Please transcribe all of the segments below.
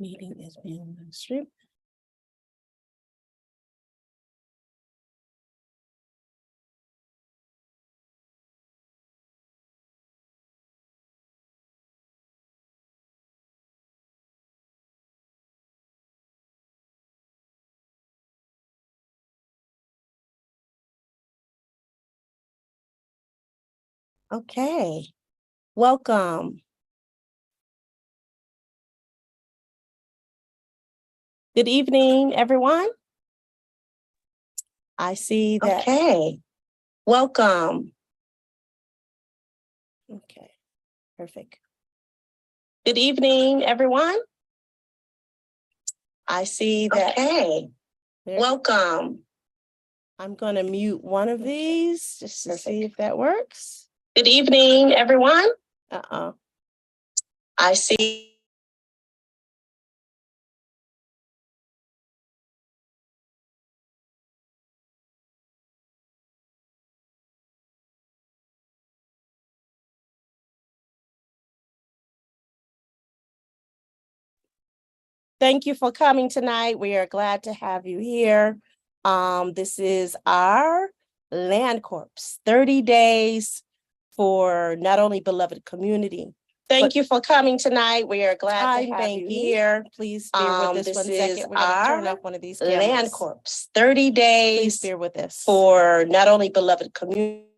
Meeting is being live streamed. Okay, welcome. Good evening, everyone. I see that. Okay, welcome. Okay, perfect. Good evening, everyone. I see that. Okay, welcome. I'm going to mute one of these just to see if that works. Good evening, everyone. I see. Thank you for coming tonight. We are glad to have you here. This is our LandCorps 30 days for not only beloved community. Thank you for coming tonight. We are glad to have you here. Please bear with us 1 second. We're going to turn off one of these cameras. LandCorps 30 days. Please bear with us for not only beloved community.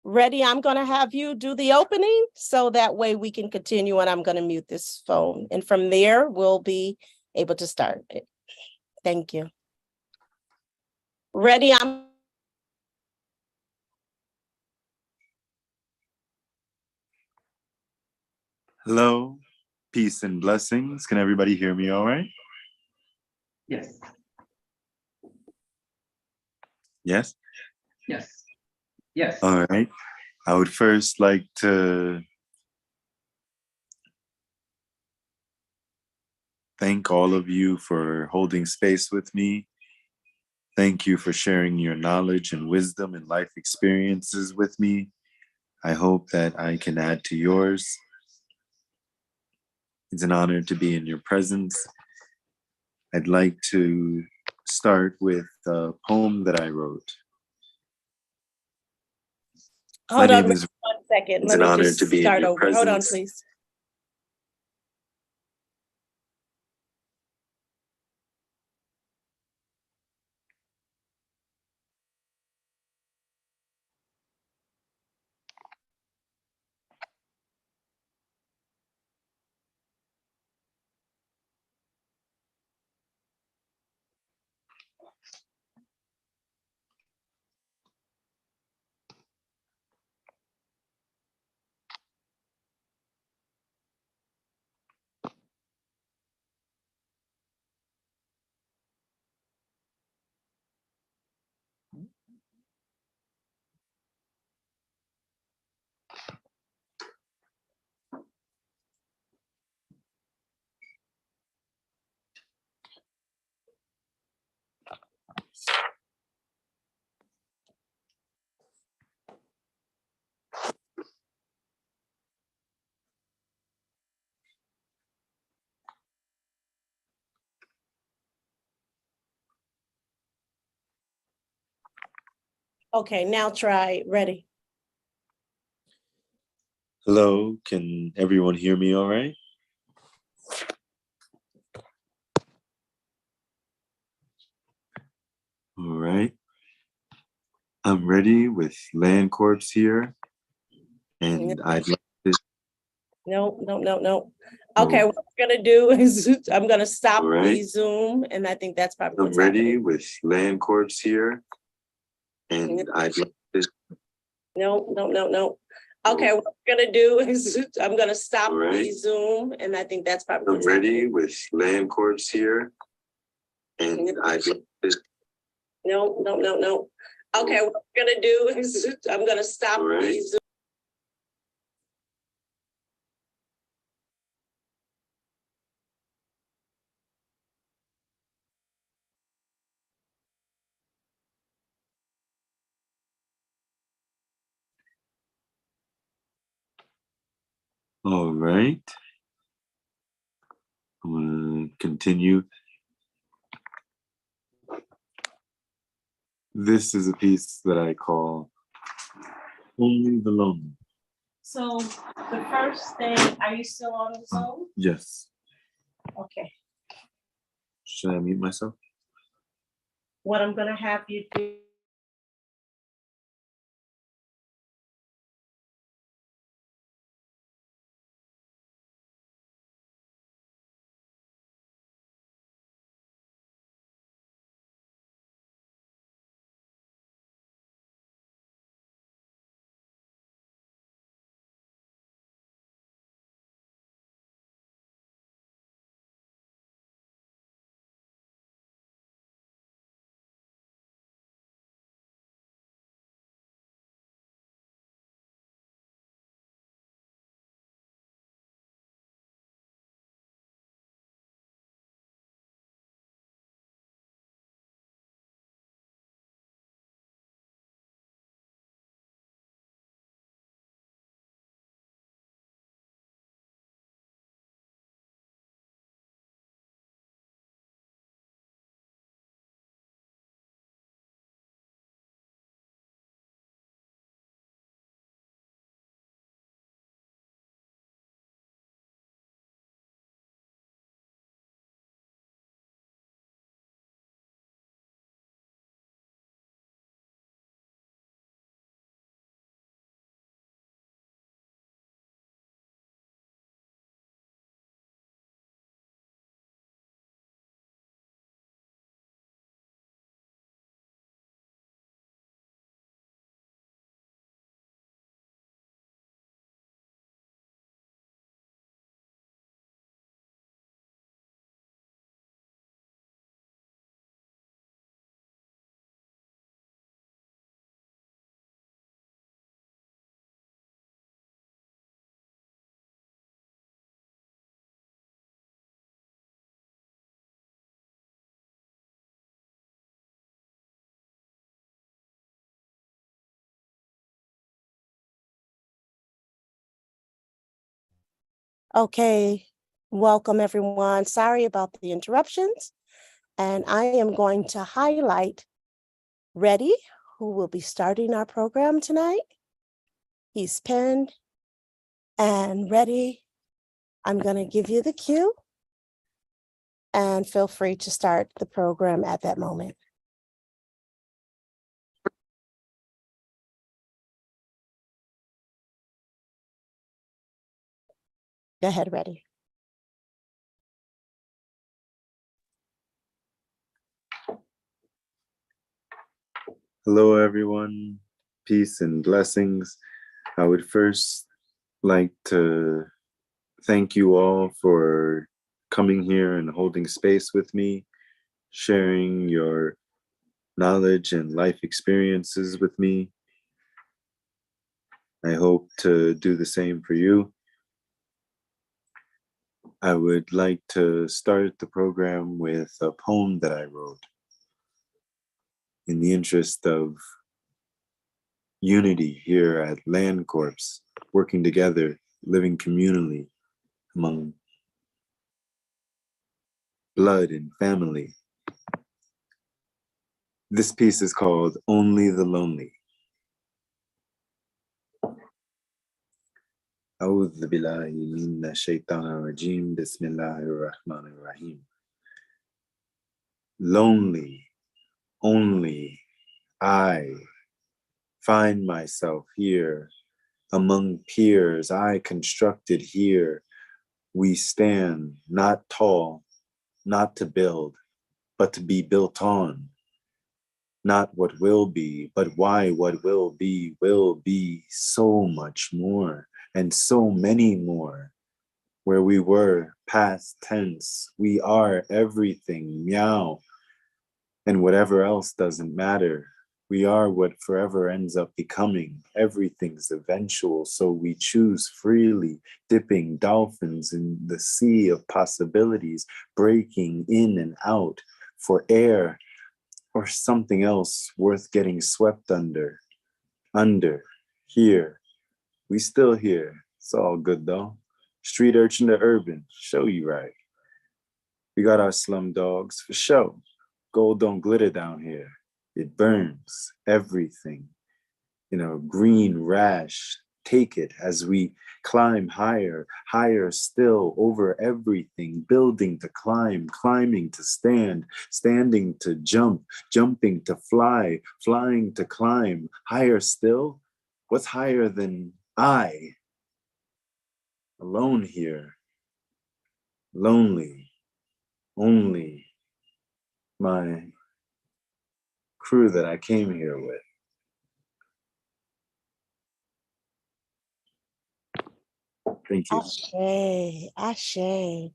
Ready, I'm going to have you do the opening so that way we can continue, and I'm going to mute this phone. And from there, we'll be able to start it. Thank you. Ready, Hello, peace and blessings. Can everybody hear me all right? Yes. Yes? Yes. Yes. All right. I would first like to thank all of you for holding space with me. Thank you for sharing your knowledge and wisdom and life experiences with me. I hope that I can add to yours. It's an honor to be in your presence. I'd like to start with a poem that I wrote. hold on 1 is, second. It's Let an me honor just to be start in your over. presence. Hold on, please. Okay, now try. Ready. Hello, can everyone hear me all right? All right. I'm ready with LandCorps here. And I'd like to... No. Okay, what we're gonna do is I'm gonna stop the Zoom, and I think that's probably I'm ready with LandCorps here. And I'd like to... No. Okay, what we're gonna do is I'm gonna stop the Zoom, and I think that's probably I'm ready with LandCorps here. And I'd like to... No. Okay, what we're gonna do is I'm gonna stop the Zoom. All right. I'm going to continue. This is a piece that I call Only the Lonely. So the first thing, are you still on the Zoom? Yes. Okay. Should I mute myself? What I'm gonna have you do. Okay, welcome everyone. Sorry about the interruptions. And I am going to highlight Reddy, who will be starting our program tonight. He's pinned. And Reddy, I'm going to give you the cue and feel free to start the program at that moment. Go ahead, Reddy. Hello, everyone. Peace and blessings. I would first like to thank you all for coming here and holding space with me, sharing your knowledge and life experiences with me. I hope to do the same for you. I would like to start the program with a poem that I wrote in the interest of unity here at LandCorps, working together, living communally among blood and family. This piece is called Only the Lonely. أعوذ بالله من الشيطان الرجيم بسم الله الرحمن الرحيم. Lonely, only I find myself here among peers I constructed here. We stand not tall, not to build, but to be built on. Not what will be, but why what will be so much more and so many more. Where we were, past tense, we are everything, meow. And whatever else doesn't matter. We are what forever ends up becoming. Everything's eventual, so we choose freely, dipping dolphins in the sea of possibilities, breaking in and out for air or something else worth getting swept under. Under, here, we still here. It's all good though. Street urchin to urban, show you right. We got our slum dogs for show. Gold don't glitter down here. It burns everything. Green rash, take it as we climb higher, higher still over everything, building to climb, climbing to stand, standing to jump, jumping to fly, flying to climb, higher still. What's higher than I? Alone here, lonely, only my crew that I came here with. Thank you. Ashe, Ashe.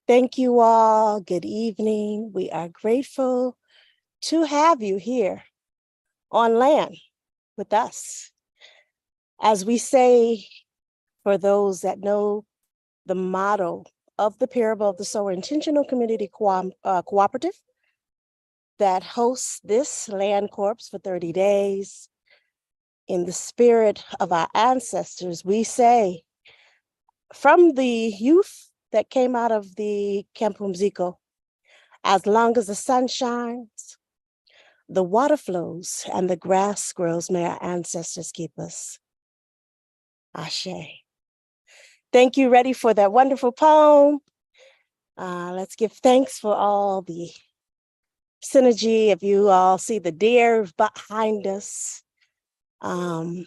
Thank you all. Good evening. We are grateful to have you here on land with us. As we say, for those that know the motto of the Parable of the Sower Intentional Community Cooperative that hosts this LandCorps for 30 days, in the spirit of our ancestors, we say, from the youth that came out of the Campumzico, as long as the sun shines, the water flows, and the grass grows, may our ancestors keep us. Ashe. Thank you. Ready for that wonderful poem? Let's give thanks for all the synergy. If you all see the deer behind us, the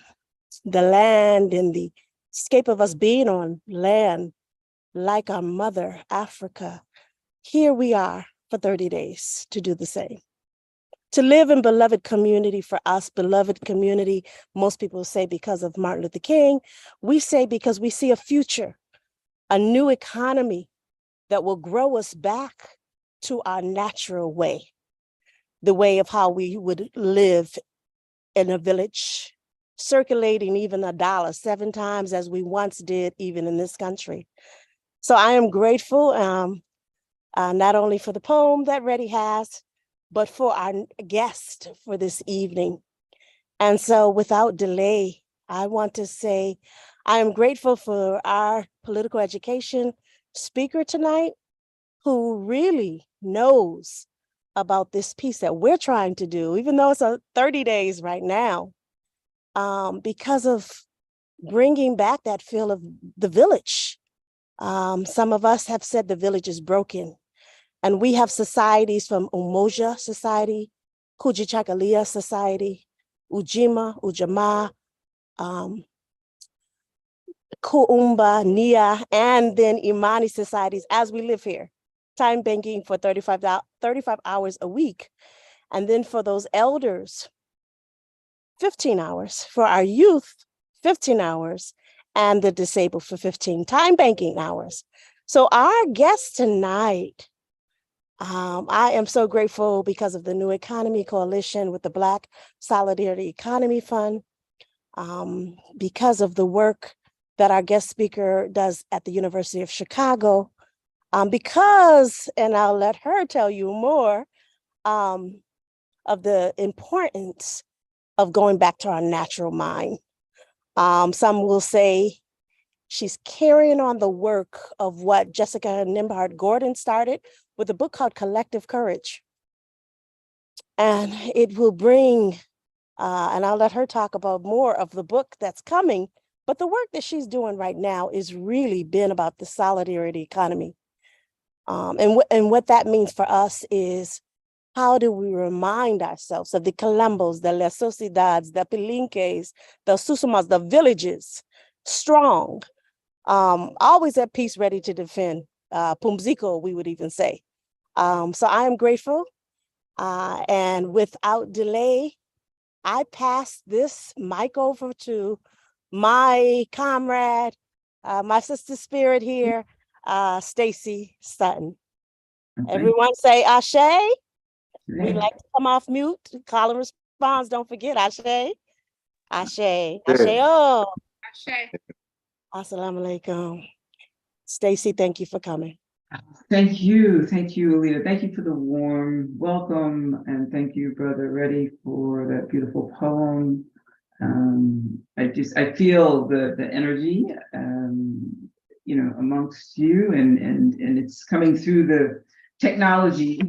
land and the escape of us being on land like our mother, Africa. Here we are for 30 days to do the same. To live in beloved community for us, beloved community, most people say because of Martin Luther King. We say because we see a future, a new economy that will grow us back to our natural way, the way of how we would live in a village, circulating even $1 7 times as we once did, even in this country. So I am grateful, not only for the poem that Reddy has, but for our guest for this evening. And so without delay, I want to say I am grateful for our political education speaker tonight, who really knows about this piece that we're trying to do, even though it's 30 days right now, because of bringing back that feel of the village. Some of us have said the village is broken. And we have societies from Umoja Society, Kujichagulia Society, Ujima, Ujamaa, Kuumba, Nia, and then Imani societies as we live here. Time banking for 35 hours a week. And then for those elders, 15 hours. For our youth, 15 hours. And the disabled for 15 time banking hours. So our guest tonight, I am so grateful because of the New Economy Coalition with the Black Solidarity Economy Fund, because of the work that our guest speaker does at the University of Chicago, because, and I'll let her tell you more, of the importance of going back to our natural mind. Some will say she's carrying on the work of what Jessica Nimhard Gordon started with a book called Collective Courage. And it will bring, and I'll let her talk about more of the book that's coming, but the work that she's doing right now is really been about the solidarity economy. And what that means for us is, how do we remind ourselves of the Colombos, the Las Sociedades, the Pilinques, the Susumas, the villages, strong, always at peace, ready to defend, Pumzico, we would even say. So I am grateful, and without delay, I pass this mic over to my comrade, my sister spirit here, Stacy Sutton. Okay. Everyone say Ashe. We like to come off mute. Call and response. Don't forget Ashe. Ashe. Ashe. Oh. Ashe. Assalamu alaikum. Stacy, thank you for coming. Thank you, Alita. Thank you for the warm welcome, and thank you, Brother Reddy, for that beautiful poem. I feel the energy. amongst you, and it's coming through the technology,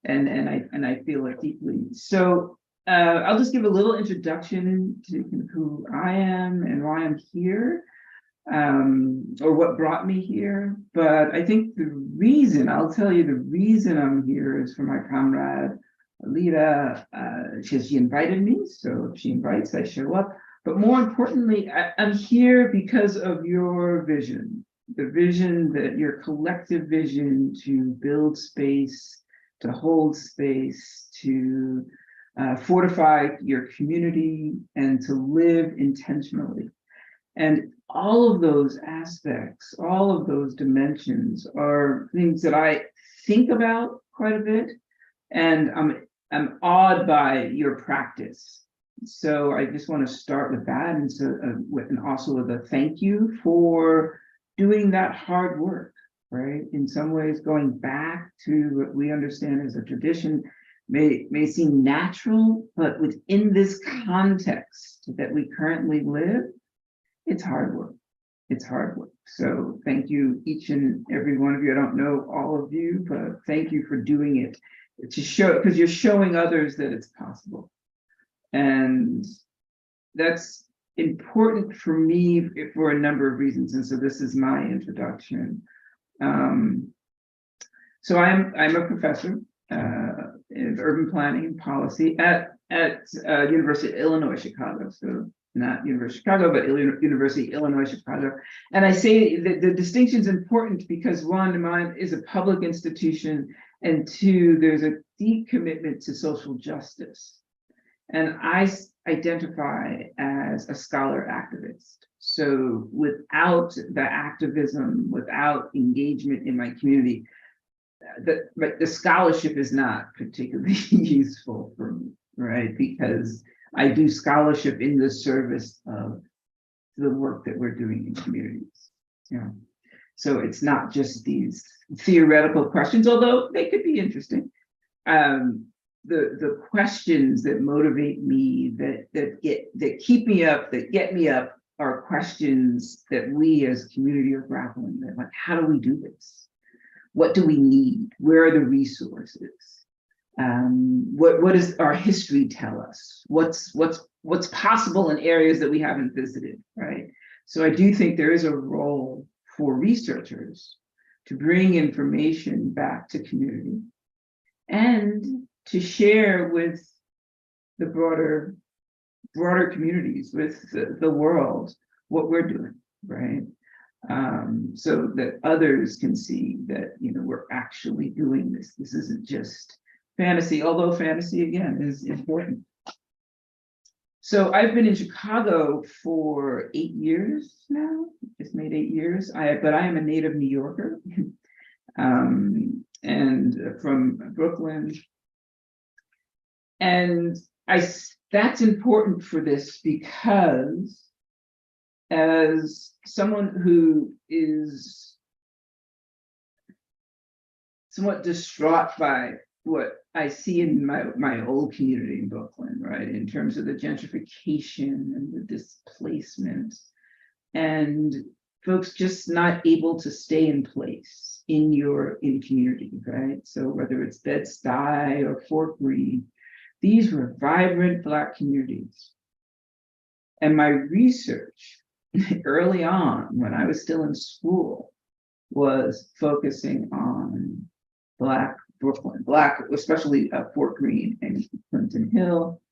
and I feel it deeply. So I'll just give a little introduction to who I am and why I'm here, or what brought me here. But I think I'll tell you the reason I'm here is for my comrade Alita. She invited me, so if she invites, I show up. But more importantly, I'm here because of your vision, the vision, that your collective vision to build space, to hold space, to fortify your community, and to live intentionally. And all of those aspects, all of those dimensions are things that I think about quite a bit, and I'm awed by your practice. So I just want to start with that, and so and also with a thank you for doing that hard work, right? In some ways, going back to what we understand as a tradition may seem natural, but within this context that we currently live, it's hard work. It's hard work. So thank you, each and every one of you. I don't know all of you, but thank you for doing it, to show, because you're showing others that it's possible. And that's important for me for a number of reasons. And so this is my introduction. So I'm a professor in urban planning and policy at University of Illinois, Chicago. So not University of Chicago, but University of Illinois, Chicago. And I say that the distinction is important because, one, mine is a public institution, and two, there's a deep commitment to social justice. And I identify as a scholar activist. So without the activism, without engagement in my community, the scholarship is not particularly useful for me, right? Because I do scholarship in the service of the work that we're doing in communities. Yeah. So it's not just these theoretical questions, although they could be interesting. The questions that motivate me, that keep me up, that get me up, are questions that we as community are grappling with. Like, how do we do this? What do we need? Where are the resources? What does our history tell us? What's possible in areas that we haven't visited, right? So I do think there is a role for researchers to bring information back to community and to share with the broader communities, with the world, what we're doing, right? So that others can see that, we're actually doing this. This isn't just fantasy, although fantasy, again, is important. So I've been in Chicago for 8 years now, just made 8 years. But I am a native New Yorker, and from Brooklyn. And that's important for this because, as someone who is somewhat distraught by what I see in my old community in Brooklyn, right, in terms of the gentrification and the displacement, and folks just not able to stay in place in community, right? So whether it's Bed-Stuy or Fort Greene, these were vibrant Black communities. And my research early on, when I was still in school, was focusing on Black Brooklyn, especially Fort Greene and Clinton Hill,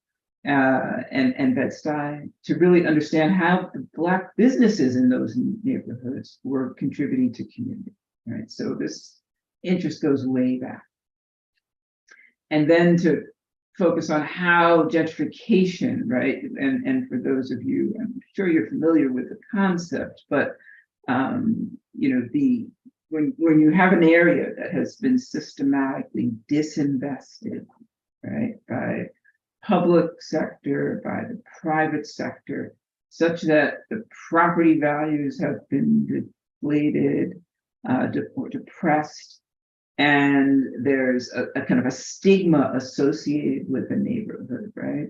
and Bed-Stuy, to really understand how the Black businesses in those neighborhoods were contributing to community, right? So this interest goes way back. And then to focus on how gentrification, right? And for those of you, I'm sure you're familiar with the concept, but when you have an area that has been systematically disinvested, right, by public sector, by the private sector, such that the property values have been deflated, or depressed, and there's a kind of a stigma associated with the neighborhood, right?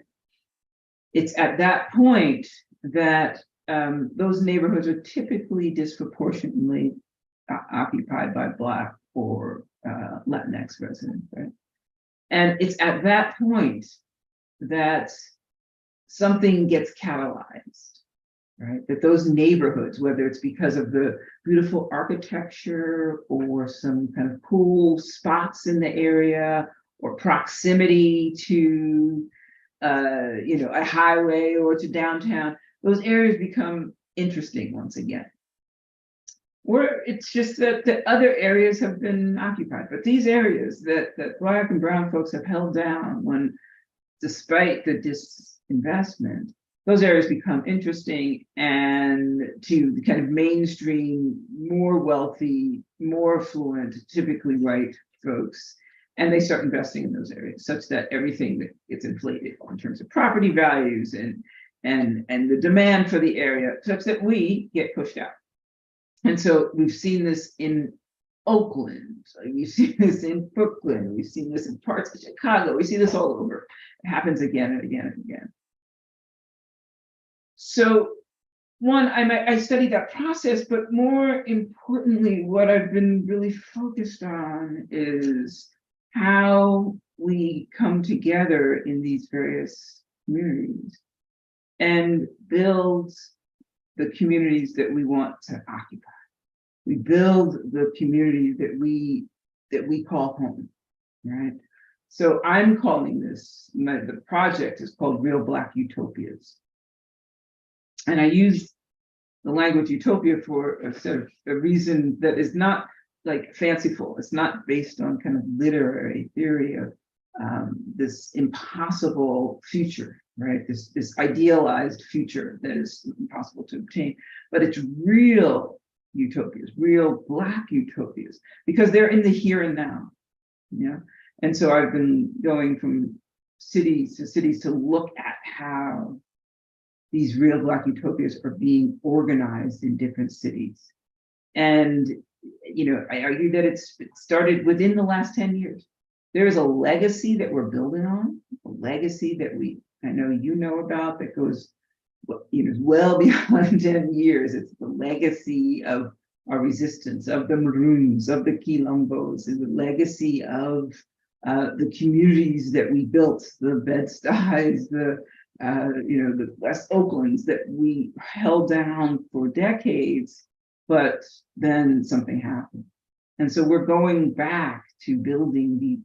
It's at that point that those neighborhoods are typically disproportionately occupied by Black or Latinx residents, right? And it's at that point that something gets catalyzed, right? That those neighborhoods, whether it's because of the beautiful architecture or some kind of cool spots in the area or proximity to, a highway or to downtown, those areas become interesting once again. Or it's just that the other areas have been occupied, but these areas that Black and brown folks have held down when, despite the disinvestment, those areas become interesting and to the kind of mainstream, more wealthy, more affluent, typically white folks, and they start investing in those areas such that everything that gets inflated in terms of property values and the demand for the area, such that we get pushed out. And so we've seen this in Oakland, we've seen this in Brooklyn, we've seen this in parts of Chicago, we see this all over. It happens again and again and again. So one, I studied that process, but more importantly, what I've been really focused on is how we come together in these various communities and build the communities that we want to occupy. We build the community that we call home, right? So I'm calling this, the project is called Real Black Utopias. And I use the language utopia for a sort of a reason that is not like fanciful. It's not based on kind of literary theory of this impossible future, right? This idealized future that is impossible to obtain, but it's real utopias, real Black utopias, because they're in the here and now, you know? And so I've been going from cities to look at how these real Black utopias are being organized in different cities. And, I argue that it started within the last 10 years. There is a legacy that we're building on, a legacy that I know you know about, that goes, well beyond 10 years. It's the legacy of our resistance, of the Maroons, of the Quilombos, and the legacy of the communities that we built, the Bed-Stuys, the West Oaklands that we held down for decades, but then something happened. And so we're going back to building these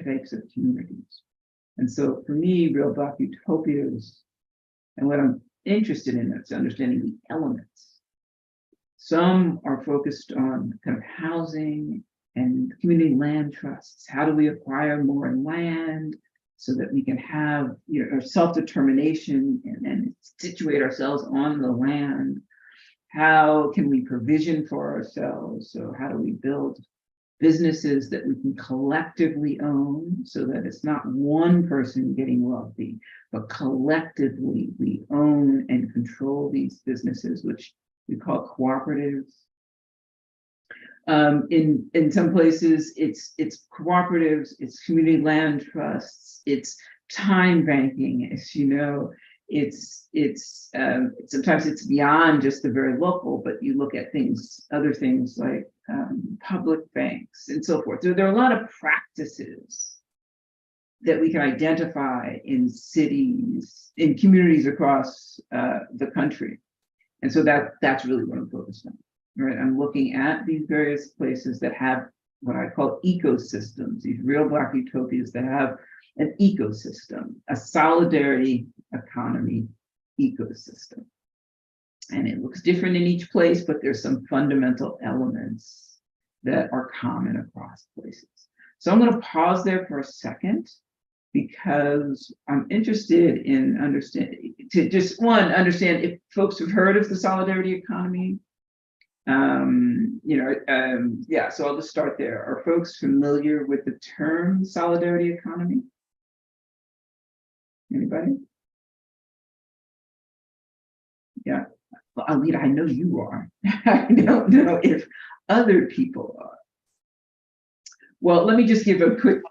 types of communities. And so for me, Real Black Utopias, and what I'm interested in is understanding the elements. Some are focused on kind of housing and community land trusts. How do we acquire more land so that we can have our self-determination and situate ourselves on the land? How can we provision for ourselves? So how do we build businesses that we can collectively own so that it's not one person getting wealthy, but collectively we own and control these businesses, which we call cooperatives. In some places, it's cooperatives, it's community land trusts, it's time banking, as you know. It's sometimes it's beyond just the very local, but you look at other things like public banks and so forth. So there are a lot of practices that we can identify in cities, in communities across the country. And so that's really what I'm focused on, right? I'm looking at these various places that have what I call ecosystems, these real Black utopias that have an ecosystem, a solidarity economy ecosystem. And it looks different in each place, but there's some fundamental elements that are common across places. So I'm going to pause there for a second, because I'm interested in understand if folks have heard of the solidarity economy. So I'll just start there. Are folks familiar with the term solidarity economy? Anybody? Yeah, well, Alita, I know you are. I don't know if other people are. Well, let me just give a quick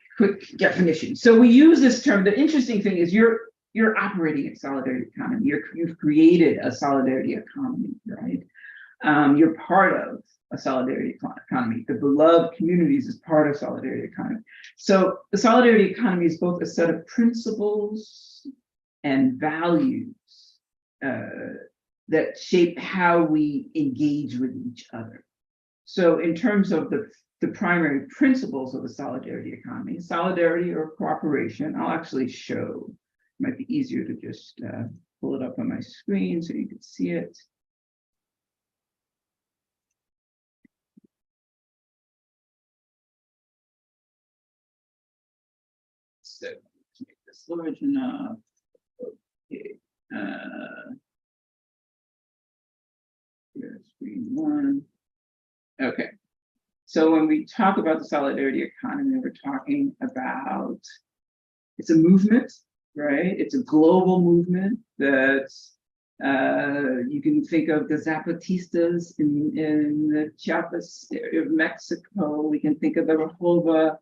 definition. So we use this term. The interesting thing is you're operating a solidarity economy. You've created a solidarity economy, right? You're part of a solidarity economy. The beloved communities is part of solidarity economy. So the solidarity economy is both a set of principles and values that shape how we engage with each other. So in terms of the primary principles of the solidarity economy, solidarity or cooperation, I'll actually show, it might be easier to just pull it up on my screen so you can see it. So let's make this large enough. Okay. Here's screen one. Okay. So when we talk about the solidarity economy, we're talking about, it's a movement, right? It's a global movement that you can think of the Zapatistas in the Chiapas area of Mexico. We can think of the Rojava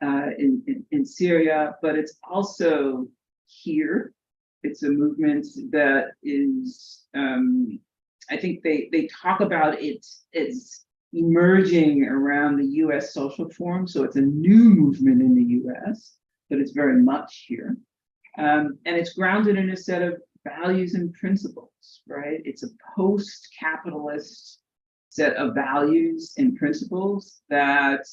in Syria, but it's also here. It's a movement that is, I think they talk about it as emerging around the US Social Forum. So it's a new movement in the US, but it's very much here. And it's grounded in a set of values and principles, right? It's a post-capitalist set of values and principles that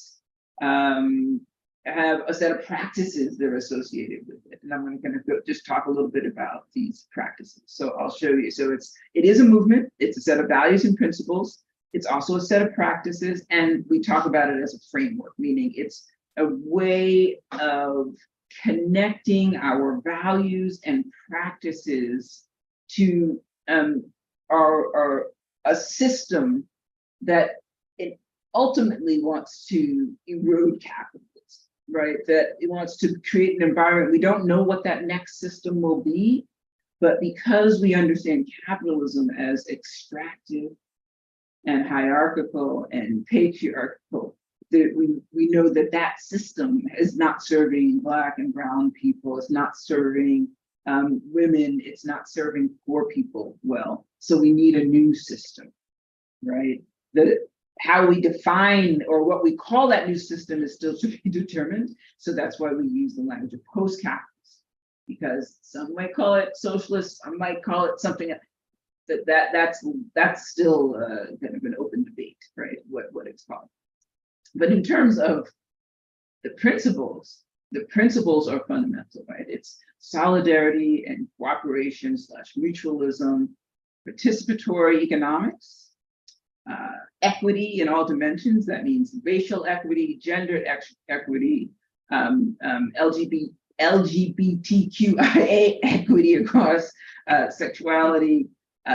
have a set of practices that are associated with it. And I'm going to just talk a little bit about these practices. So I'll show you. So it is a movement. It's a set of values and principles. It's also a set of practices. And we talk about it as a framework, meaning it's a way of connecting our values and practices to a system that it ultimately wants to erode capitalism. Right, that it wants to create an environment. We don't know what that next system will be, but because we understand capitalism as extractive and hierarchical and patriarchal, that we know that that system is not serving Black and brown people, it's not serving women, it's not serving poor people well. So we need a new system, right? How we define or what we call that new system is still to be determined. So that's why we use the language of post-capitalist, because some might call it socialist, some might call it something that's still kind of an open debate, right? What it's called. But in terms of the principles are fundamental, right? It's solidarity and cooperation / mutualism, participatory economics, equity in all dimensions. That means racial equity, gender equity, LGBTQIA equity across sexuality,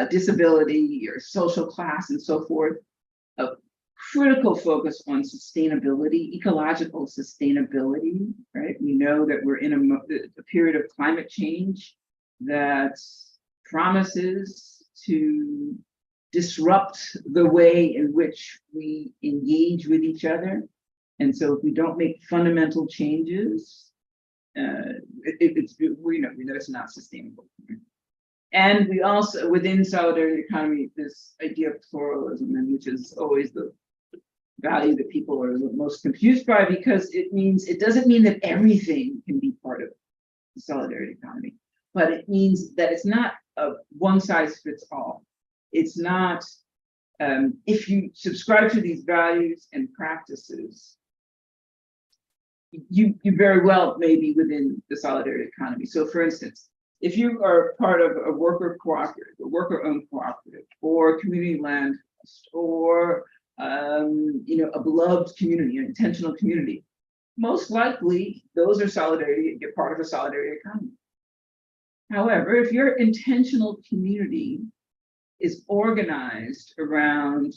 disability, or social class, and so forth. A critical focus on sustainability, ecological sustainability, right? We know that we're in a period of climate change that promises to disrupt the way in which we engage with each other. And so if we don't make fundamental changes, we know it's not sustainable. And we also, within solidarity economy, this idea of pluralism, and which is always the value that people are the most confused by, because it doesn't mean that everything can be part of the solidarity economy, but it means that it's not a one size fits all. It's not, if you subscribe to these values and practices, you very well may be within the solidarity economy. So for instance, if you are part of a worker cooperative, a worker-owned cooperative, or community land trust, or a beloved community, an intentional community, most likely those are solidarity, you're part of a solidarity economy. However, if your intentional community is organized around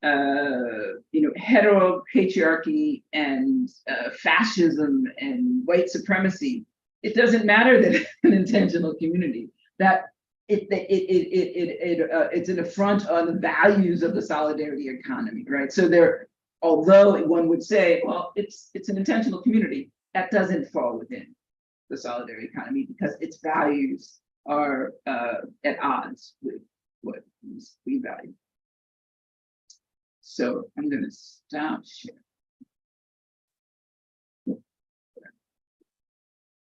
heteropatriarchy and fascism and white supremacy, it doesn't matter that it's an intentional community. That it's an affront on the values of the solidarity economy, right? So although one would say, well, it's an intentional community, that doesn't fall within the solidarity economy because its values are at odds with what we value. So I'm going to stop sharing.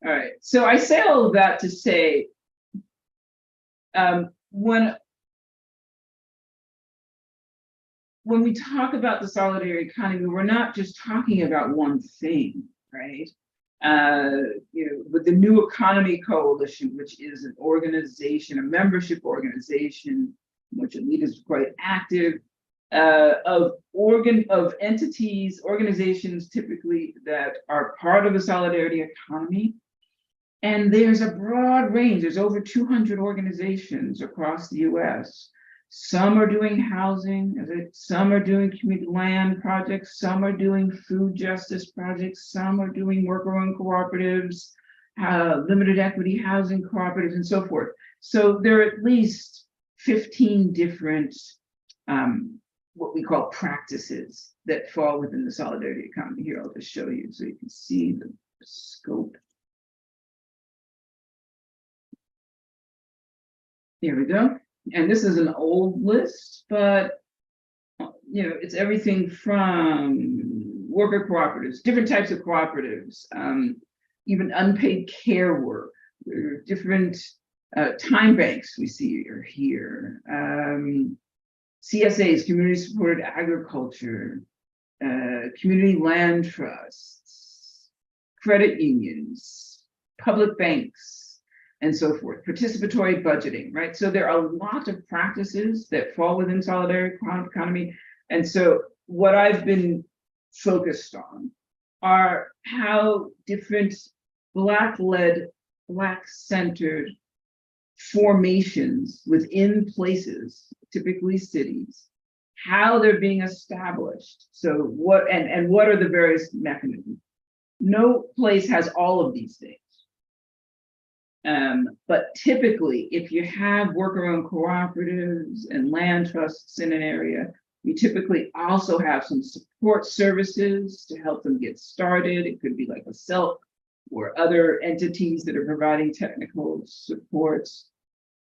All right, so I say all of that to say, when we talk about the solidarity economy, we're not just talking about one thing, right? With the New Economy Coalition, which is an organization, a membership organization, in which Elite is quite active, of entities, organizations typically that are part of the solidarity economy. And there's a broad range. There's over 200 organizations across the US. Some are doing housing, some are doing community land projects, some are doing food justice projects, some are doing worker-owned cooperatives, limited equity housing cooperatives, and so forth. So there are at least 15 different what we call practices that fall within the solidarity economy. Here, I'll just show you so you can see the scope. Here we go. And this is an old list, but it's everything from worker cooperatives, different types of cooperatives, even unpaid care work. There are different time banks we see are here. CSAs, community supported agriculture, community land trusts, credit unions, public banks, and so forth, participatory budgeting, right? So there are a lot of practices that fall within solidarity economy. And so what I've been focused on are how different Black-led, Black-centered formations within places, typically cities, how they're being established. So what are the various mechanisms? No place has all of these things. But typically, if you have worker-owned cooperatives and land trusts in an area, you typically also have some support services to help them get started. It could be like a SELP or other entities that are providing technical supports.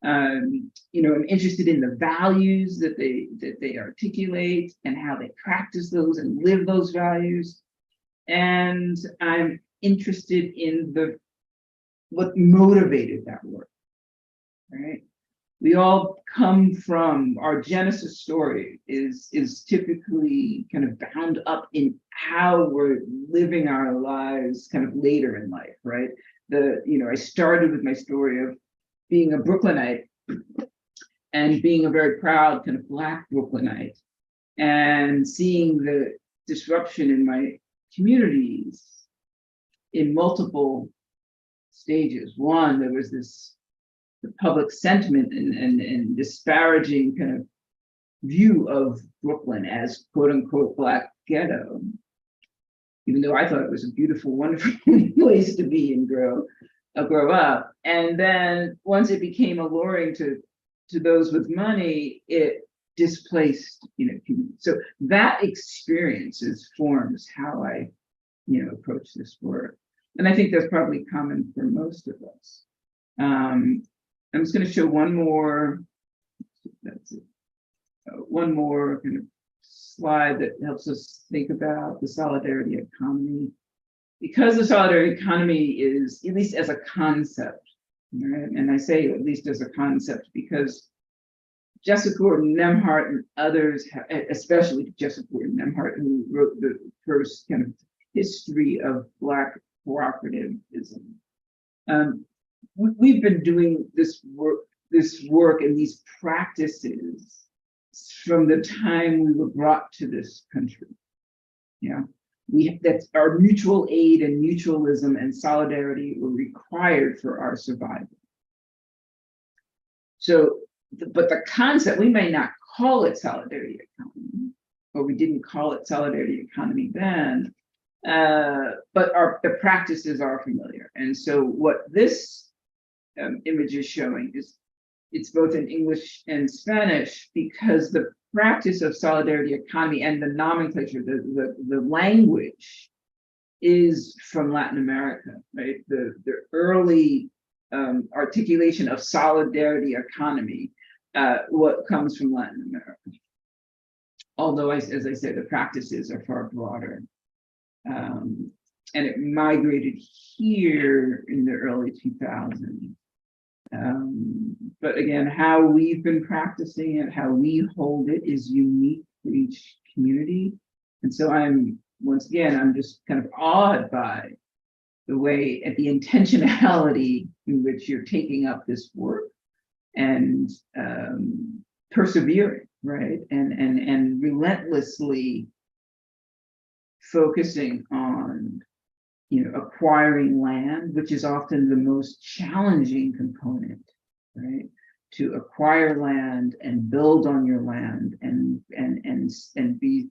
I'm interested in the values that they articulate and how they practice those and live those values. And I'm interested in what motivated that work, right? We all come from, our genesis story is typically kind of bound up in how we're living our lives kind of later in life, right? I started with my story of being a Brooklynite and being a very proud kind of Black Brooklynite and seeing the disruption in my communities in multiple stages. One, there was the public sentiment and disparaging kind of view of Brooklyn as quote unquote Black ghetto, even though I thought it was a beautiful, wonderful place to be and grow up. And then once it became alluring to those with money, it displaced, community. So that experience forms how I, approach this work. And I think that's probably common for most of us. I'm just going to show one more. That's it. One more kind of slide that helps us think about the solidarity economy. Because the solidarity economy is, at least as a concept, right? And I say at least as a concept because Jessica Gordon Nemhart and others, especially Jessica Gordon Nemhart, who wrote the first kind of history of Black cooperativism. We've been doing this work and these practices from the time we were brought to this country. That's our mutual aid and mutualism and solidarity were required for our survival. So, but the concept, we may not call it solidarity economy, or we didn't call it solidarity economy then, but the practices are familiar. And so what this image is showing is it's both in English and Spanish, because the practice of solidarity economy and the nomenclature, the language is from Latin America, right? The early articulation of solidarity economy, what comes from Latin America. Although, as I said, the practices are far broader. And it migrated here in the early 2000s. But again, how we've been practicing it, how we hold it is unique for each community. And so once again, I'm just kind of awed by the way, at the intentionality in which you're taking up this work and persevering, right? And relentlessly focusing on, acquiring land, which is often the most challenging component, right? To acquire land and build on your land and be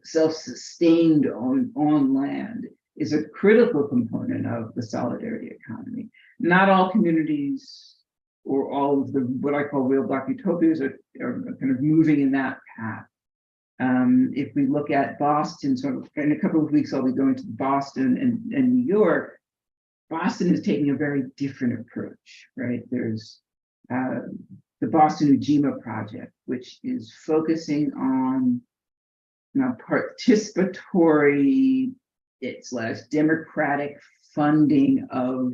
self-sustained on land is a critical component of the solidarity economy. Not all communities or all of the what I call real Black utopias are kind of moving in that path. If we look at Boston, so in a couple of weeks I'll be going to Boston and New York. Boston is taking a very different approach, right? There's the Boston Ujima Project, which is focusing on participatory / democratic funding of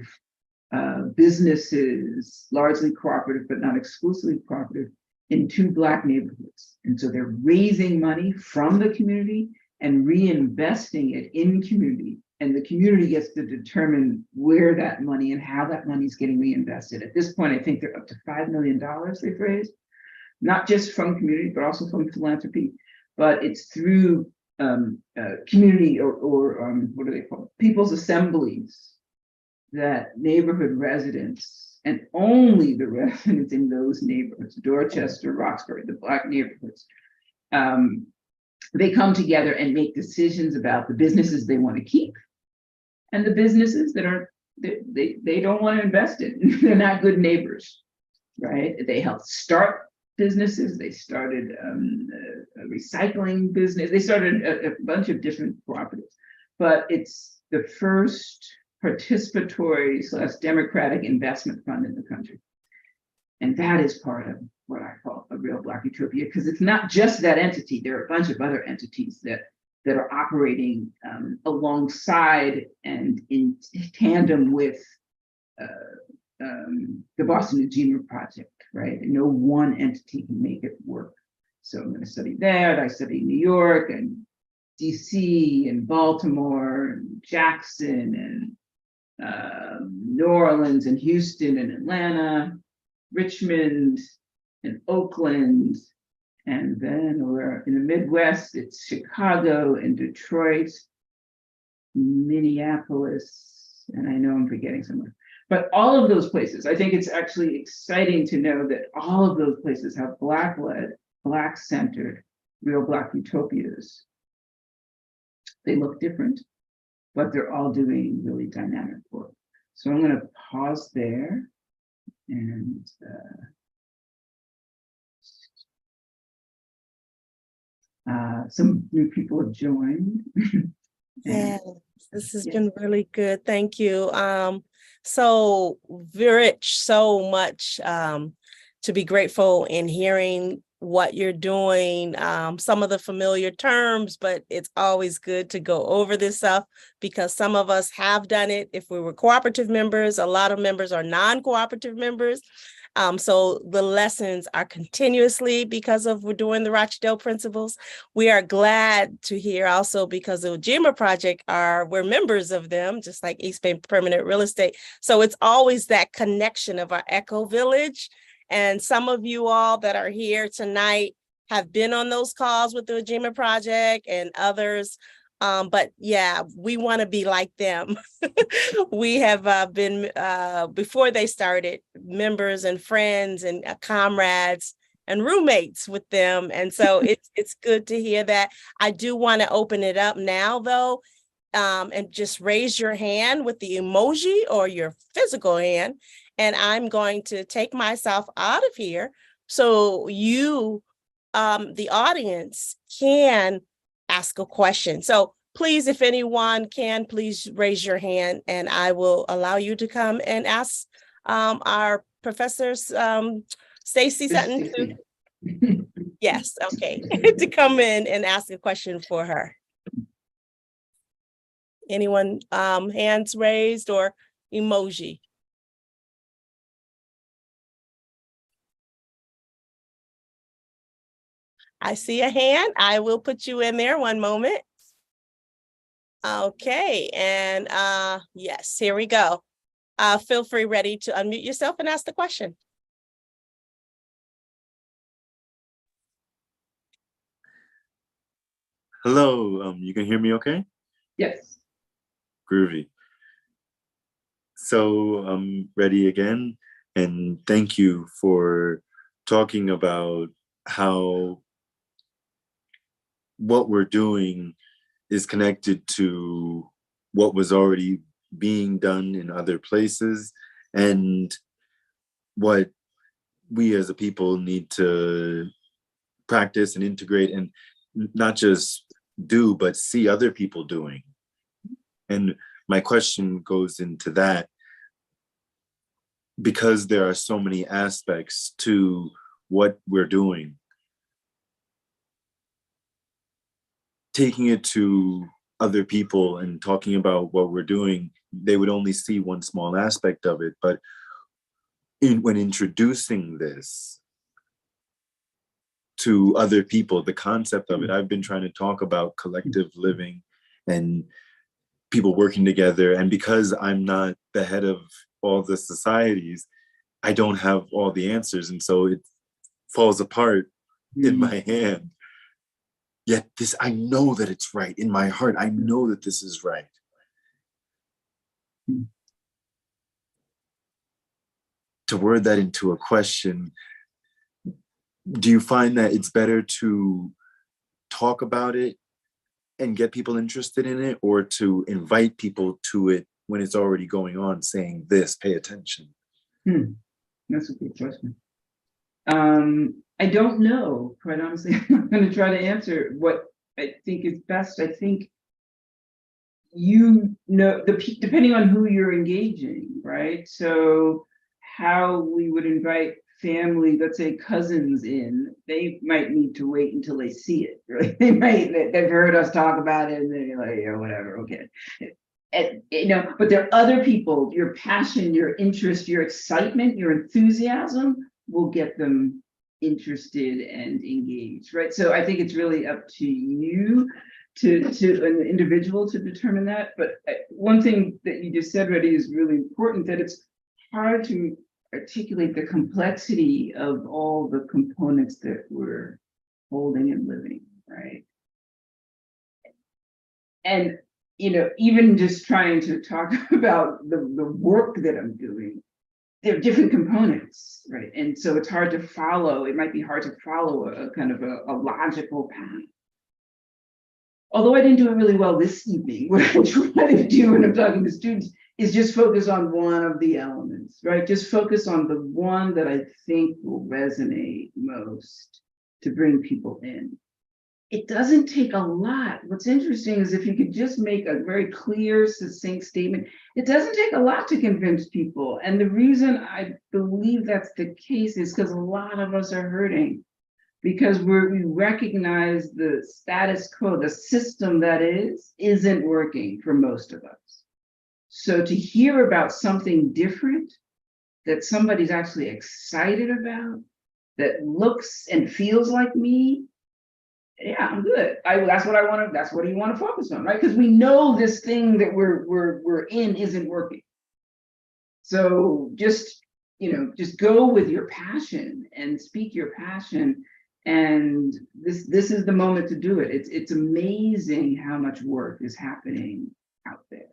businesses, largely cooperative, but not exclusively cooperative, in 2 Black neighborhoods. And so they're raising money from the community and reinvesting it in community. And the community gets to determine where that money and how that money is getting reinvested. At this point, I think they're up to $5 million they've raised, not just from community, but also from philanthropy. But it's through community or what are they called? People's assemblies, that neighborhood residents, and only the residents in those neighborhoods, Dorchester, Roxbury, the Black neighborhoods, they come together and make decisions about the businesses they want to keep and the businesses that they don't want to invest in. They're not good neighbors, right? They helped start businesses. They started a recycling business. They started a bunch of different cooperatives, but it's the first participatory / democratic investment fund in the country. And that is part of what I call a real Black utopia, because it's not just that entity. There are a bunch of other entities that are operating alongside and in tandem with the Boston Ujima Project, right? And no one entity can make it work. So I'm going to study that. I study New York and DC and Baltimore and Jackson and New Orleans and Houston and Atlanta, Richmond and Oakland, and then we're in the Midwest, it's Chicago and Detroit, Minneapolis, and I know I'm forgetting somewhere. But all of those places, I think it's actually exciting to know that all of those places have Black-led, Black-centered, real Black utopias. They look different, but they're all doing really dynamic work. So I'm going to pause there and some new people have joined. Yeah, this has been really good. Thank you. So rich, so much to be grateful in hearing what you're doing, some of the familiar terms, but it's always good to go over this stuff because some of us have done it. If we were cooperative members, a lot of members are non-cooperative members. So the lessons are continuously because of we're doing the Rochdale principles. We are glad to hear also because the Ujima Project we're members of them, just like East Bay Permanent Real Estate. So it's always that connection of our Echo Village. And some of you all that are here tonight have been on those calls with the Ujima Project and others. But yeah, we want to be like them. We have been, before they started, members and friends and comrades and roommates with them. And so it's good to hear that. I do want to open it up now, though, and just raise your hand with the emoji or your physical hand. And I'm going to take myself out of here so you, the audience, can ask a question. So please, if anyone can, please raise your hand and I will allow you to come and ask our professors, Stacy Sutton to, yes, okay, to come in and ask a question for her. Anyone, hands raised or emoji? I see a hand. I will put you in there. One moment. Okay, and yes, here we go. Feel free, ready to unmute yourself and ask the question. Hello, you can hear me okay? Yes. Groovy. So I'm ready again, and thank you for talking about how what we're doing is connected to what was already being done in other places, and what we as a people need to practice and integrate, and not just do, but see other people doing. And my question goes into that, because there are so many aspects to what we're doing. Taking it to other people and talking about what we're doing, they would only see one small aspect of it. But when introducing this to other people, the concept of it, I've been trying to talk about collective living and people working together. And because I'm not the head of all the societies, I don't have all the answers. And so it falls apart in my hand. Yet this, I know that it's right in my heart. I know that this is right. To word that into a question, do you find that it's better to talk about it and get people interested in it, or to invite people to it when it's already going on, saying this, pay attention? That's a good question. I don't know, quite honestly. I'm going to try to answer what I think is best. I think, you know, depending on who you're engaging, right? So how we would invite family, let's say cousins in, they might need to wait until they see it, right? They've heard us talk about it and they're like, yeah, whatever, okay. And, you know, but there are other people, your passion, your interest, your excitement, your enthusiasm will get them interested and engaged, right? So I think it's really up to you, to an individual, to determine that. But one thing that you just said, Reddy, is really important, that it's hard to articulate the complexity of all the components that we're holding and living, right? And, you know, even just trying to talk about the work that I'm doing, there are different components, right? And so it's hard to follow. It might be hard to follow a kind of a logical path. Although I didn't do it really well this evening, what I try to do when I'm talking to students is just focus on one of the elements, right? Just focus on the one that I think will resonate most to bring people in. It doesn't take a lot. What's interesting is if you could just make a very clear, succinct statement, it doesn't take a lot to convince people. And the reason I believe that's the case is because a lot of us are hurting, because we recognize the status quo, the system that isn't working for most of us. So to hear about something different that somebody's actually excited about, that looks and feels like me, yeah, I'm good. That's what I want to. That's what you want to focus on, right? Because we know this thing that we're in isn't working. So just, you know, just go with your passion and speak your passion. And this is the moment to do it. It's amazing how much work is happening out there.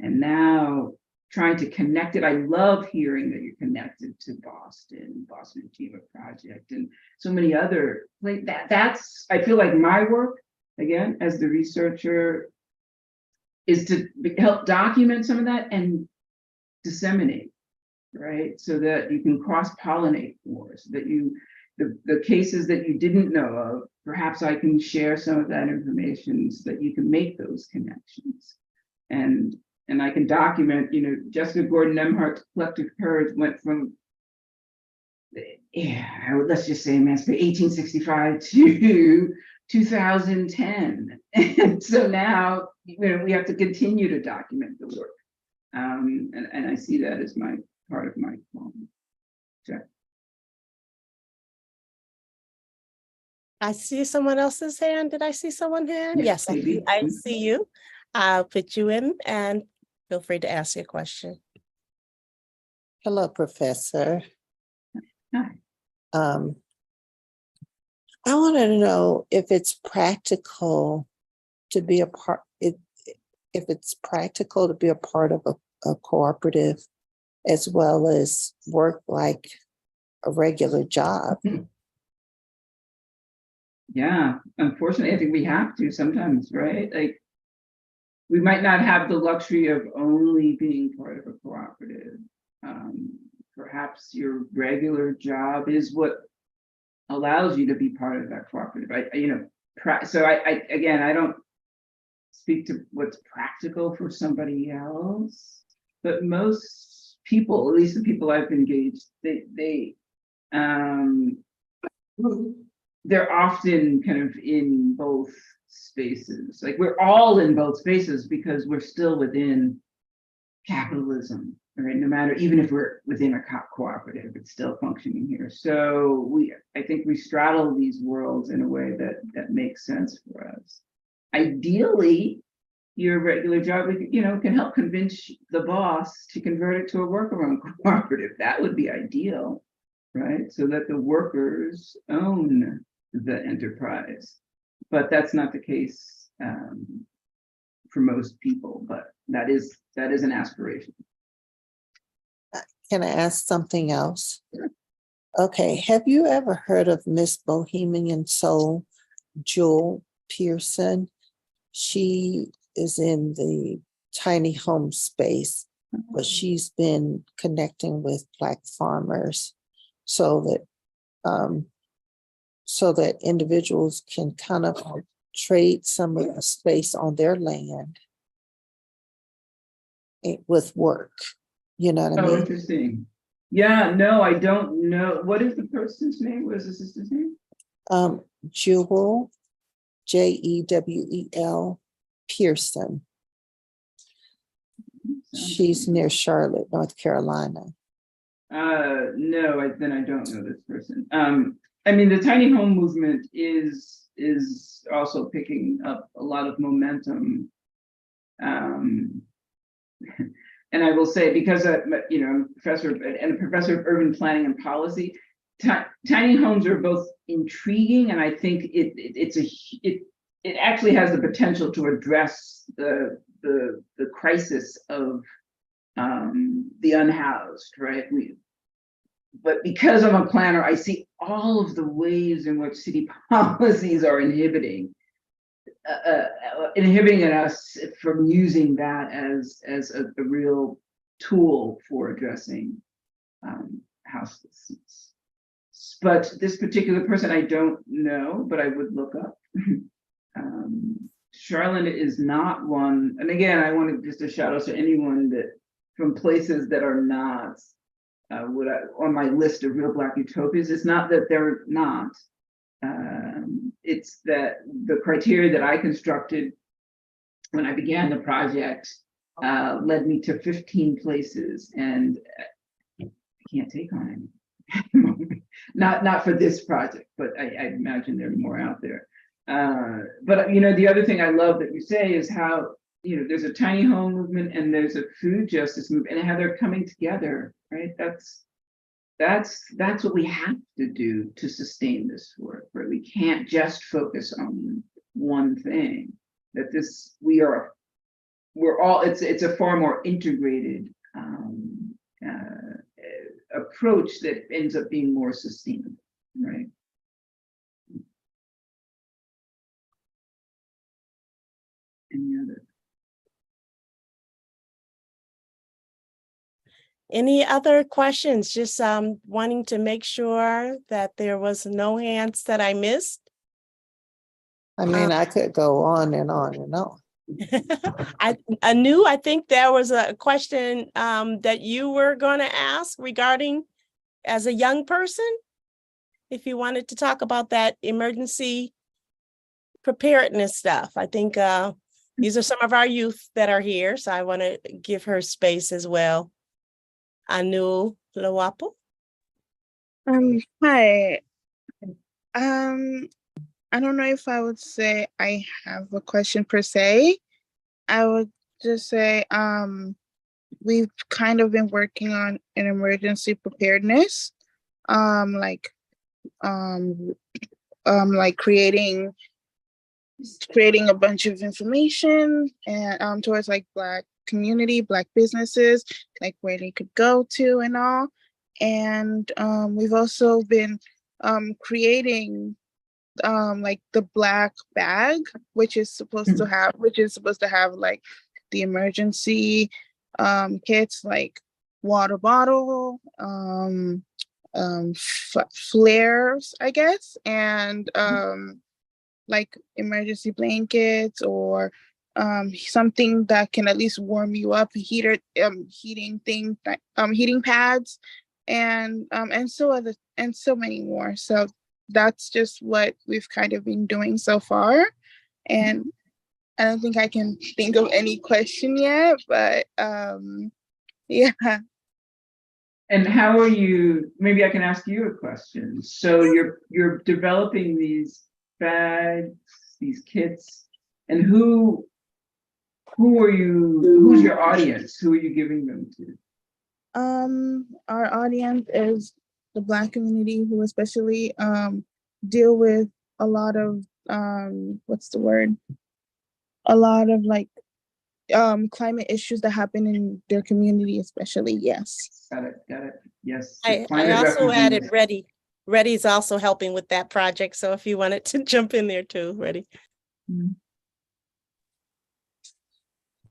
And now trying to connect it. I love hearing that you're connected to Boston Achievement Project, and so many other, like that's, I feel like my work, again, as the researcher, is to help document some of that and disseminate, right? So that you can cross-pollinate more, so that you the cases that you didn't know of, perhaps I can share some of that information so that you can make those connections. And I can document, Jessica Gordon Nemhart's collective courage went from, let's just say, 1865 to 2010. And so now, we have to continue to document the work. And I see that as part of my project. I see someone else's hand. Did I see someone's hand? Yes, Yes, maybe. I see you. I'll put you in and feel free to ask your question. Hello, Professor. Hi. I wanted to know if it's practical to be a part, if it's practical to be a part of a cooperative as well as work like a regular job. Yeah, unfortunately, I think we have to sometimes, right? Like, we might not have the luxury of only being part of a cooperative. Perhaps your regular job is what allows you to be part of that cooperative. So again, I don't speak to what's practical for somebody else, but most people, at least the people I've engaged, they're often kind of in both spaces. Like, we're all in both spaces because we're still within capitalism, right? No matter, even if we're within a cooperative, it's still functioning here. So I think we straddle these worlds in a way that makes sense for us. Ideally, your regular job, can help convince the boss to convert it to a worker-owned cooperative. That would be ideal, right? So that the workers own the enterprise. But that's not the case for most people, but that is an aspiration. Can I ask something else? Sure. Okay, have you ever heard of Miss Bohemian Soul, Jewel Pearson? She is in the tiny home space, but she's been connecting with Black farmers so that individuals can kind of trade some of the space on their land with work. You know what I Oh, mean? interesting. Yeah, no, I don't know. What is the person's name? What is the sister's name? Jewel, Jewel Pearson. She's near Charlotte, North Carolina. No, then I don't know this person. I mean, the tiny home movement is also picking up a lot of momentum. And I will say, because I'm a professor and a professor of urban planning and policy, tiny homes are both intriguing, and I think it actually has the potential to address the crisis of the unhoused, right? But because I'm a planner, I see all of the ways in which city policies are inhibiting us from using that as a real tool for addressing houselessness. But this particular person I don't know, but I would look up. Charlotte is not one, and again, I want to just a shout out to anyone that from places that are not on my list of real Black utopias. It's not that they're not. It's that the criteria that I constructed when I began the project led me to 15 places, and I can't take on any. not for this project, but I imagine there are more out there. But the other thing I love that you say is how there's a tiny home movement and there's a food justice movement, and how they're coming together, right? That's what we have to do to sustain this work, right? We can't just focus on one thing. That we're all, it's a far more integrated approach that ends up being more sustainable, right? Any other? Any other questions? Just wanting to make sure that there was no hands that I missed. I mean, I could go on and on and on. I think there was a question that you were going to ask regarding as a young person, if you wanted to talk about that emergency preparedness stuff. I think these are some of our youth that are here, so I want to give her space as well. Anu Lawapo. Hi. I don't know if I would say I have a question per se. I would just say, we've kind of been working on an emergency preparedness, like creating a bunch of information and towards like Black community, Black businesses, like where they could go to and all. And we've also been creating like the Black bag, which is supposed to have like the emergency kits, like water bottle, flares, I guess, and like emergency blankets or something that can at least warm you up, heating thing, heating pads, and so many more. So that's just what we've kind of been doing so far. And I don't think I can think of any question yet, but yeah. And how are you, maybe I can ask you a question. So you're developing these bags, these kits, and who's your audience? Who are you giving them to? Our audience is the Black community, who especially deal with a lot of a lot of like climate issues that happen in their community, especially. Yes. Got it. Yes. I Climate also refugees. added Reddy. Reddy's also helping with that project. So if you wanted to jump in there too, Reddy.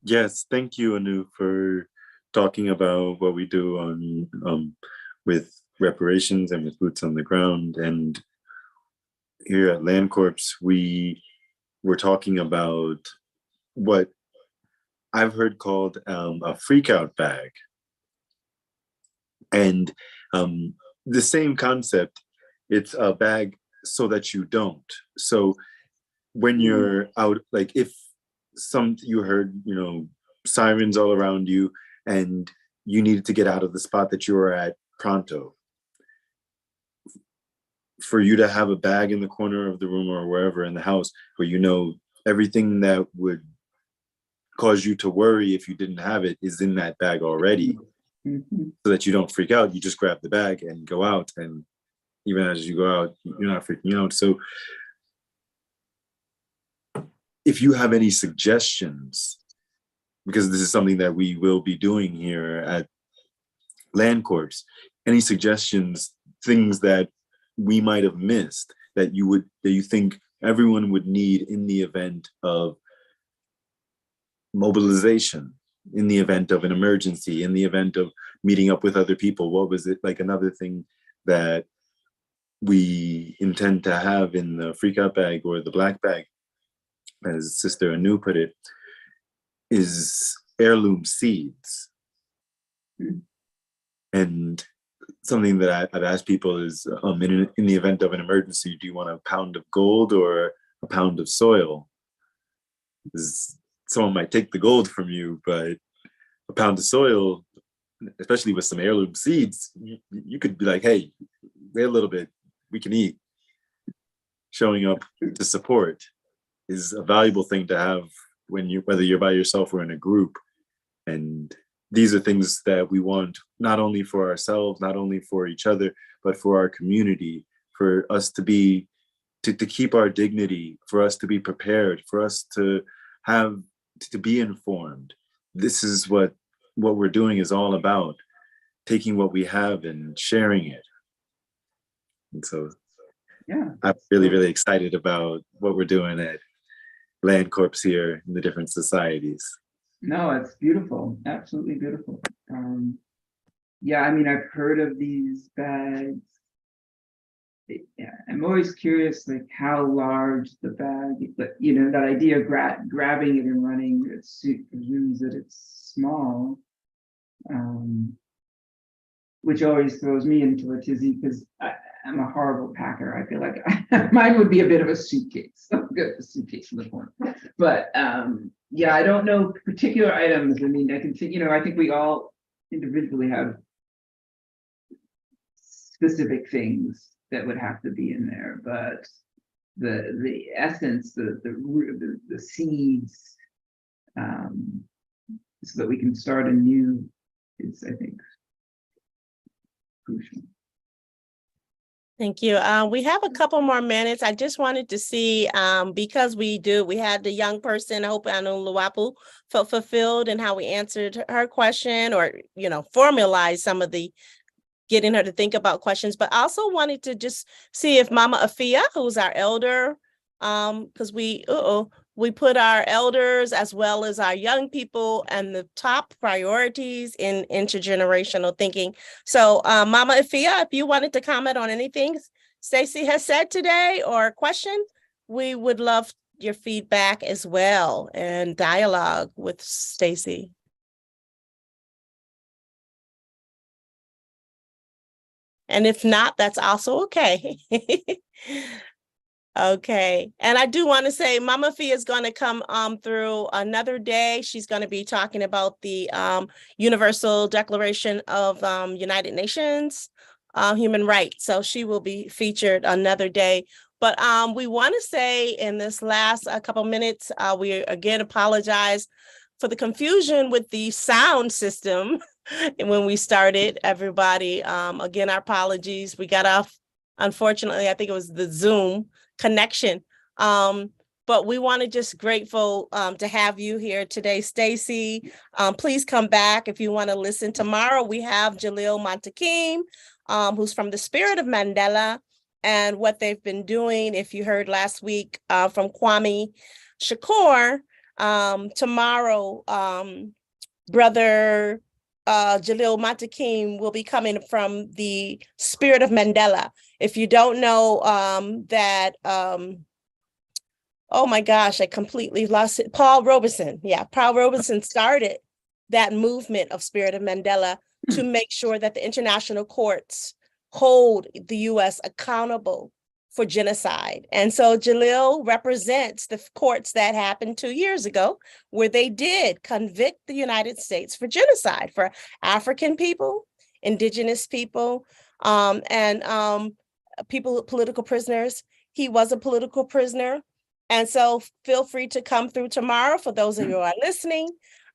Yes, thank you, Anu, for talking about what we do on with reparations and with boots on the ground. And here at LandCorps, we were talking about what I've heard called a freakout bag. And the same concept, it's a bag so that you don't. So when you're out, like if you heard, sirens all around you and you needed to get out of the spot that you were at pronto, for you to have a bag in the corner of the room or wherever in the house where everything that would cause you to worry if you didn't have it is in that bag already. So that you don't freak out, you just grab the bag and go out, and even as you go out, you're not freaking out. So if you have any suggestions, because this is something that we will be doing here at LandCorps, any suggestions, things that we might have missed that you think everyone would need in the event of mobilization, in the event of an emergency, in the event of meeting up with other people? What was it like? Another thing that we intend to have in the freak out bag or the black bag, as Sister Anu put it, is heirloom seeds. And something that I've asked people is, in the event of an emergency, do you want a pound of gold or a pound of soil? Because someone might take the gold from you, but a pound of soil, especially with some heirloom seeds, you could be like, hey, wait a little bit, we can eat. Showing up to support is a valuable thing to have whether you're by yourself or in a group. And these are things that we want, not only for ourselves, not only for each other, but for our community, for us to keep our dignity, for us to be prepared, for us to be informed. This is what we're doing is all about, taking what we have and sharing it. And so yeah, I'm really, really excited about what we're doing at LandCorps here in the different societies. No, it's beautiful, absolutely beautiful. yeah, I mean, I've heard of these bags. Yeah, I'm always curious, like how large the bag, but you know, that idea of grabbing it and running, it presumes that it's small. Which always throws me into a tizzy because I'm a horrible packer. I feel like mine would be a bit of a suitcase. I'm good at the suitcase in the corner. But yeah, I don't know particular items. I mean, I can think, you know, I think we all individually have specific things that would have to be in there, but the essence, the seeds, so that we can start anew is, I think, crucial. Thank you. We have a couple more minutes. I just wanted to see, because we had the young person, Hope Anuluwapu, felt fulfilled in how we answered her question, or, you know, formalized some of the, getting her to think about questions, but also wanted to just see if Mama Afia, who's our elder, because we put our elders as well as our young people and the top priorities in intergenerational thinking. So Mama Afia, if you wanted to comment on anything Stacy has said today or question, we would love your feedback as well and dialogue with Stacy. And if not, that's also okay. Okay. And I do want to say Mama Fia is going to come through another day. She's going to be talking about the Universal Declaration of United Nations human rights. So she will be featured another day. But we want to say in this last couple minutes, we again apologize for the confusion with the sound system. And when we started, everybody, again, our apologies. We got off, unfortunately, I think it was the Zoom connection. But we want to just grateful to have you here today, Stacy. Please come back if you want to listen tomorrow. We have Jalil Montekim, who's from the Spirit of Mandela and what they've been doing. If you heard last week from Kwame Shakur, tomorrow, Brother Jalil Montekim will be coming from the Spirit of Mandela. If you don't know that, oh my gosh, I completely lost it. Paul Robeson. Yeah, Paul Robeson started that movement of Spirit of Mandela to make sure that the international courts hold the US accountable for genocide. And so Jalil represents the courts that happened 2 years ago, where they did convict the United States for genocide for African people, indigenous people, and people, political prisoners. He was a political prisoner. And so feel free to come through tomorrow. For those of you who are listening,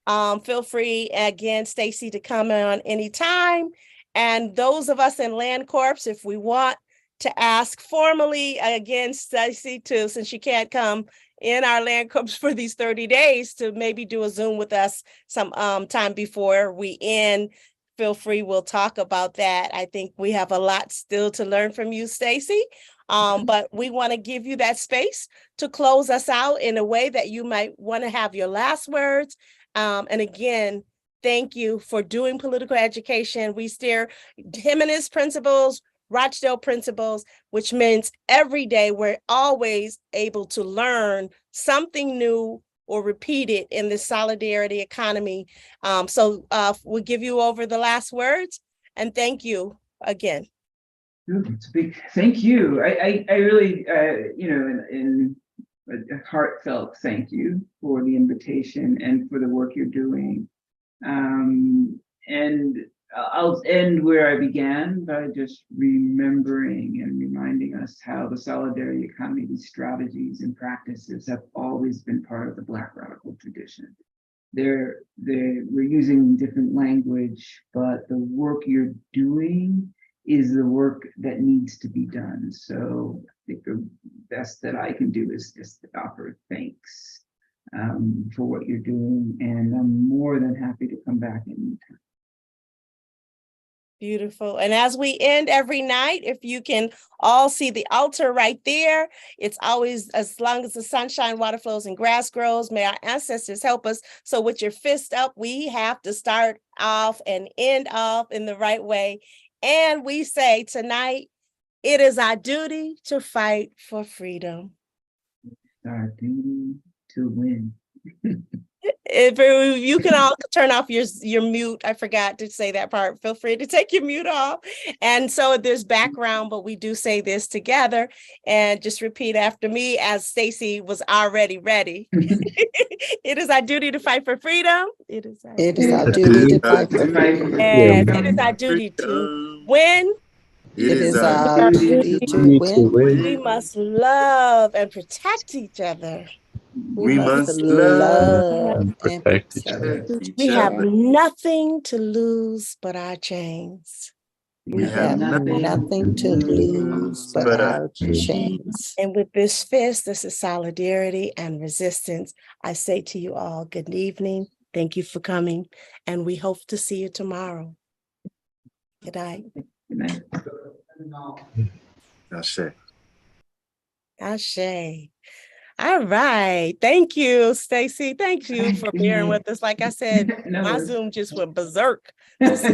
feel free again, Stacy, to come on anytime. And those of us in LandCorps, if we want to ask formally again, Stacy, too, since she can't come in our LandCorps for these 30 days, to maybe do a Zoom with us some time before we end. Feel free, we'll talk about that. I think we have a lot still to learn from you, Stacy. But we want to give you that space to close us out in a way that you might want to have your last words. And again, thank you for doing political education. We steer humanist principles, Rochdale principles, which means every day we're always able to learn something new or repeat it in the solidarity economy. So we'll give you over the last words, and thank you again. It's a big thank you. I really, you know, in a heartfelt thank you for the invitation and for the work you're doing. And I'll end where I began by just remembering and reminding us how the solidarity economy, these strategies and practices have always been part of the Black radical tradition. We're using different language, but the work you're doing is the work that needs to be done. So I think the best that I can do is just offer thanks for what you're doing. And I'm more than happy to come back anytime. Beautiful. And as we end every night, if you can all see the altar right there, it's always as long as the sunshine, water flows, and grass grows. May our ancestors help us. So with your fist up, we have to start off and end off in the right way. And we say tonight, it is our duty to fight for freedom. Our duty to win. If you can all turn off your mute. I forgot to say that part. Feel free to take your mute off. And so there's background, but we do say this together, and just repeat after me as Stacy was already ready. It is our duty to fight for freedom. It is our duty to fight for freedom. and it is our duty to win. It It is is our our duty to win. We must love and protect each other. We must love and protect each protect. We have other. nothing to lose but our chains. We have nothing to lose but our chains. And with this fist, this is solidarity and resistance. I say to you all, good evening. Thank you for coming. And we hope to see you tomorrow. Good night. Good night. Ashe. Ashe. All right. Thank you, Stacy. Thank you for bearing with us. Like I said, No my worries. Zoom just went berserk. Just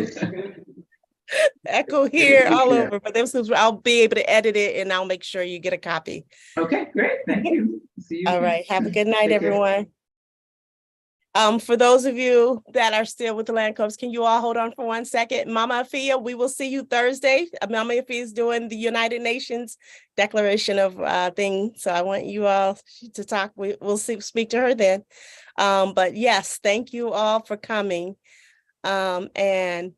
echo here all Yeah. over. But I'll be able to edit it, and I'll make sure you get a copy. Okay, great. Thank you. See you. All right. Have a good night, Take care. everyone. For those of you that are still with the LandCorps, can you all hold on for 1 second? Mama Afia, we will see you Thursday. Mama Afia is doing the United Nations Declaration of thing. So I want you all to talk. We'll speak to her then. But yes, thank you all for coming. And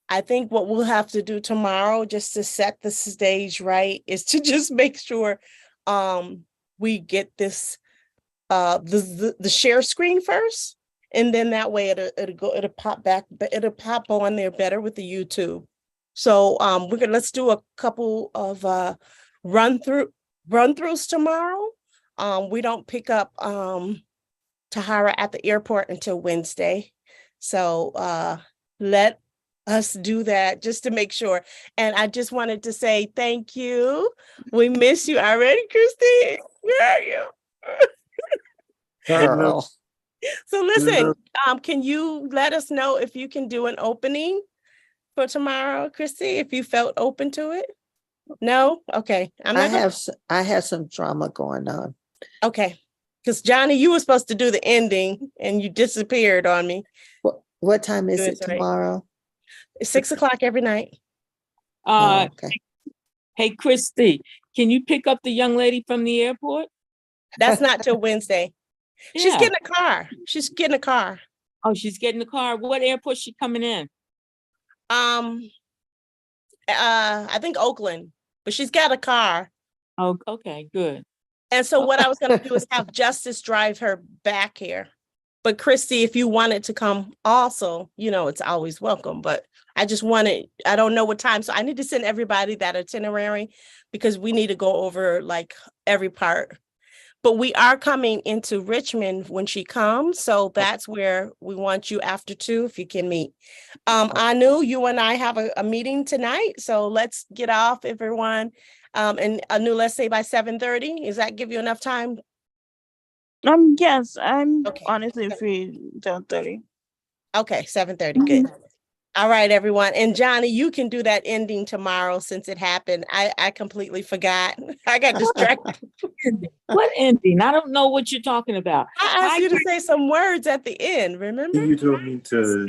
I think what we'll have to do tomorrow, just to set the stage right, is to just make sure we get this the share screen first. And then that way it'll pop back, but it'll pop on there better with the YouTube. So let's do a couple of run-throughs tomorrow. We don't pick up Tahara at the airport until Wednesday. So let us do that just to make sure. And I just wanted to say thank you. We miss you already, Christine. Where are you? Girl. So listen, can you let us know if you can do an opening for tomorrow, Christy, if you felt open to it? No? Okay. I have some drama going on. Okay. Because Johnny, you were supposed to do the ending and you disappeared on me. What time is Good, it right. tomorrow? It's 6 o'clock every night. Oh, okay. Hey, Christy, can you pick up the young lady from the airport? That's not till Wednesday. She's Yeah. getting a car. She's getting a car. Oh, she's getting the car. What airport she coming in? I think Oakland, but she's got a car. Oh, okay, good. And so what I was going to do is have Justice drive her back here. But Christy, if you wanted to come also, it's always welcome. But I don't know what time. So I need to send everybody that itinerary because we need to go over like every part. But we are coming into Richmond when she comes. So that's where we want you after 2, if you can meet. Anu, you and I have a meeting tonight. So let's get off, everyone. And Anu, let's say by 7:30. Does that give you enough time? Yes, I'm Okay. honestly free till 30. Okay, 7:30. Good. All right, everyone. And Johnny, you can do that ending tomorrow since it happened. I completely forgot. I got distracted. What ending? I don't know what you're talking about. I asked Hi, you to say some words at the end, remember? You told me to.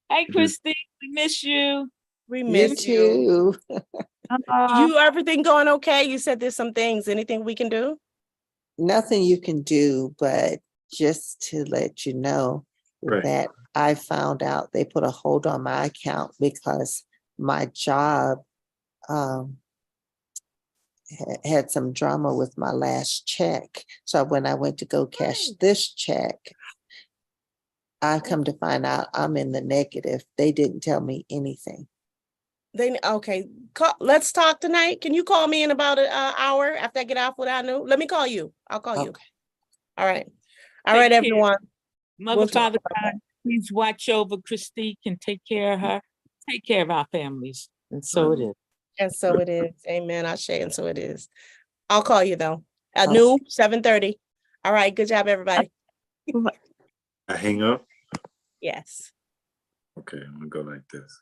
Hey, Christy, we miss you. We You miss you. too. Everything going okay? You said there's some things. Anything we can do? Nothing you can do, but just to let you know Right. that I found out they put a hold on my account because my job had some drama with my last check. So when I went to go cash this check, I come to find out I'm in the negative. They didn't tell me anything. Okay. Let's talk tonight. Can you call me in about an hour after I get off with Anu? Let me call you. I'll call you. Okay. All right. All Take right, care. everyone. Mother, We'll talk Father, about God, please watch over Christy and take care of her. take care of our families. And so it is. And so it is. Amen. Ashe, and so it is. I'll call you though. At Okay. noon, 7:30. All right. Good job, everybody. I hang up. Yes. Okay, I'm gonna go like this.